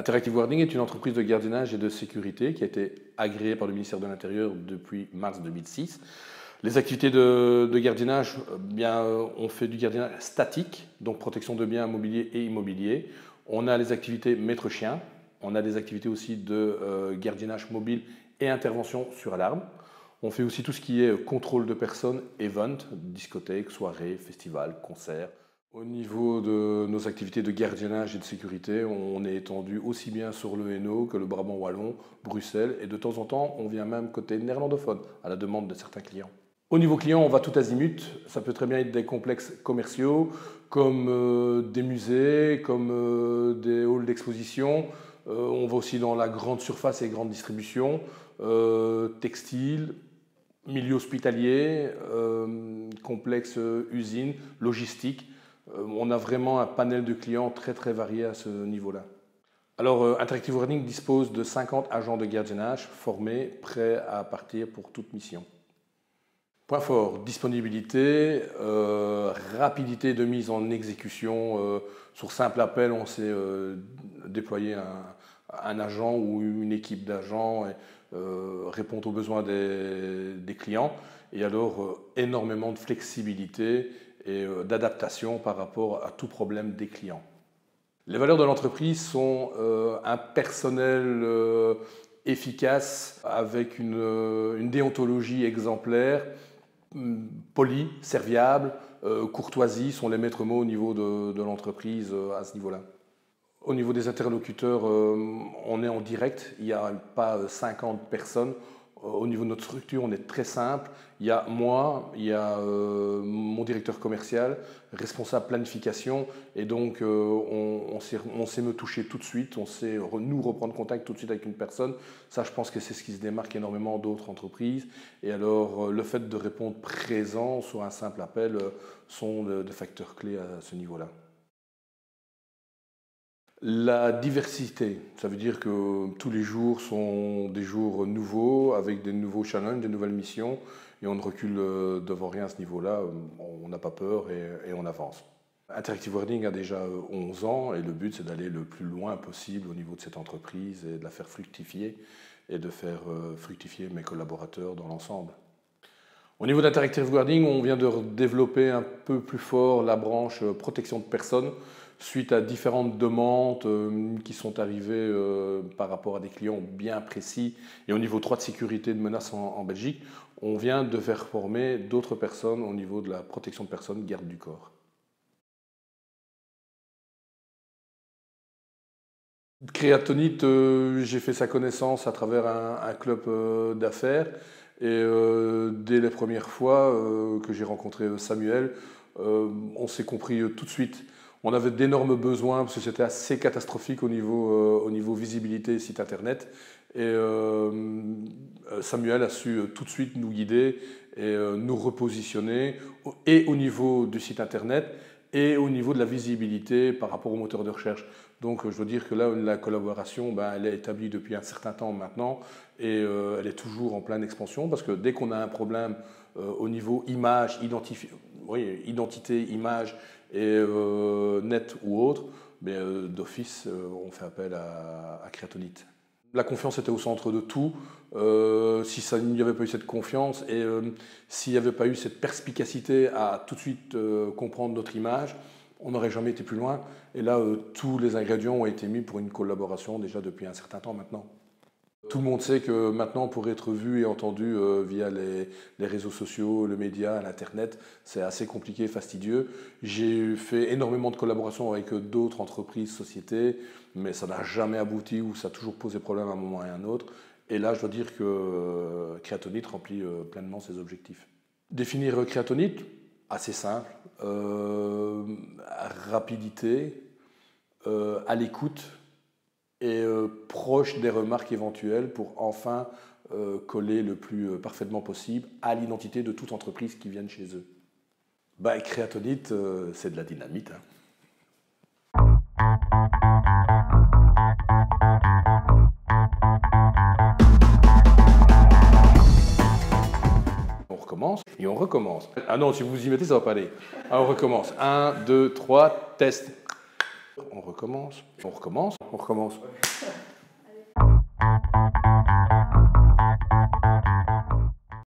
Interactive Wording est une entreprise de gardiennage et de sécurité qui a été agréée par le ministère de l'Intérieur depuis mars 2006. Les activités de gardiennage, on fait du gardiennage statique, donc protection de biens mobiliers et immobiliers. On a les activités maître-chien, on a des activités aussi de gardiennage mobile et intervention sur alarme. On fait aussi tout ce qui est contrôle de personnes, event, discothèques, soirées, festivals, concerts. Au niveau de nos activités de gardiennage et de sécurité, on est étendu aussi bien sur le Hainaut que le Brabant wallon, Bruxelles, et de temps en temps, on vient même côté néerlandophone, à la demande de certains clients. Au niveau client, on va tout azimut. Ça peut très bien être des complexes commerciaux, comme des musées, comme des halls d'exposition. On va aussi dans la grande surface et grande distribution, textile, milieu hospitalier, complexe usine, logistique. On a vraiment un panel de clients très varié à ce niveau-là. Alors, Interactive Wording dispose de 50 agents de gardiennage formés, prêts à partir pour toute mission. Point fort, disponibilité, rapidité de mise en exécution. Sur simple appel, on sait déployer un agent ou une équipe d'agents et répondre aux besoins des clients. Et alors, énormément de flexibilité et d'adaptation par rapport à tout problème des clients. Les valeurs de l'entreprise sont un personnel efficace avec une déontologie exemplaire, poli, serviable, courtoisie sont les maîtres mots au niveau de l'entreprise à ce niveau-là. Au niveau des interlocuteurs, on est en direct, il n'y a pas 50 personnes. Au niveau de notre structure, on est très simple. Il y a moi, il y a mon directeur commercial, responsable planification, et donc on sait me toucher tout de suite, on sait nous reprendre contact tout de suite avec une personne. Ça, je pense que c'est ce qui se démarque énormément d'autres entreprises. Et alors, le fait de répondre présent sur un simple appel sont des facteurs clés à ce niveau-là. La diversité, ça veut dire que tous les jours sont des jours nouveaux, avec des nouveaux challenges, des nouvelles missions, et on ne recule devant rien à ce niveau-là, on n'a pas peur et on avance. Interactive Wording a déjà 11 ans et le but c'est d'aller le plus loin possible au niveau de cette entreprise et de la faire fructifier et de faire fructifier mes collaborateurs dans l'ensemble. Au niveau d'Interactive Wording, on vient de développer un peu plus fort la branche protection de personnes suite à différentes demandes qui sont arrivées par rapport à des clients bien précis. Et au niveau 3 de sécurité de menaces en Belgique, on vient de faire former d'autres personnes au niveau de la protection de personnes, garde du corps. Créatonite, j'ai fait sa connaissance à travers un club d'affaires. Et dès les premières fois que j'ai rencontré Samuel, on s'est compris tout de suite. On avait d'énormes besoins parce que c'était assez catastrophique au niveau visibilité site internet. Et Samuel a su tout de suite nous guider et nous repositionner et au niveau du site internet et au niveau de la visibilité par rapport au moteur de recherche. Donc je veux dire que là, la collaboration, elle est établie depuis un certain temps maintenant et elle est toujours en pleine expansion parce que dès qu'on a un problème au niveau image, identité, image et net ou autre, d'office, on fait appel à Créatonite. La confiance était au centre de tout. Si il n'y avait pas eu cette confiance et s'il n'y avait pas eu cette perspicacité à tout de suite comprendre notre image, on n'aurait jamais été plus loin. Et là, tous les ingrédients ont été mis pour une collaboration déjà depuis un certain temps maintenant. Tout le monde sait que maintenant, pour être vu et entendu via les réseaux sociaux, le média, l'Internet, c'est assez compliqué et fastidieux. J'ai fait énormément de collaborations avec d'autres entreprises, sociétés, mais ça n'a jamais abouti ou ça a toujours posé problème à un moment et à un autre. Et là, je dois dire que Créatonite remplit pleinement ses objectifs. Définir Créatonite, assez simple, rapidité, à l'écoute, et proche des remarques éventuelles pour enfin coller le plus parfaitement possible à l'identité de toute entreprise qui vienne chez eux. Créatonite, c'est de la dynamite. On recommence et on recommence. Ah non, si vous vous y mettez, ça ne va pas aller. Alors on recommence. 1, 2, 3, test. On recommence, on recommence. on recommence. Allez.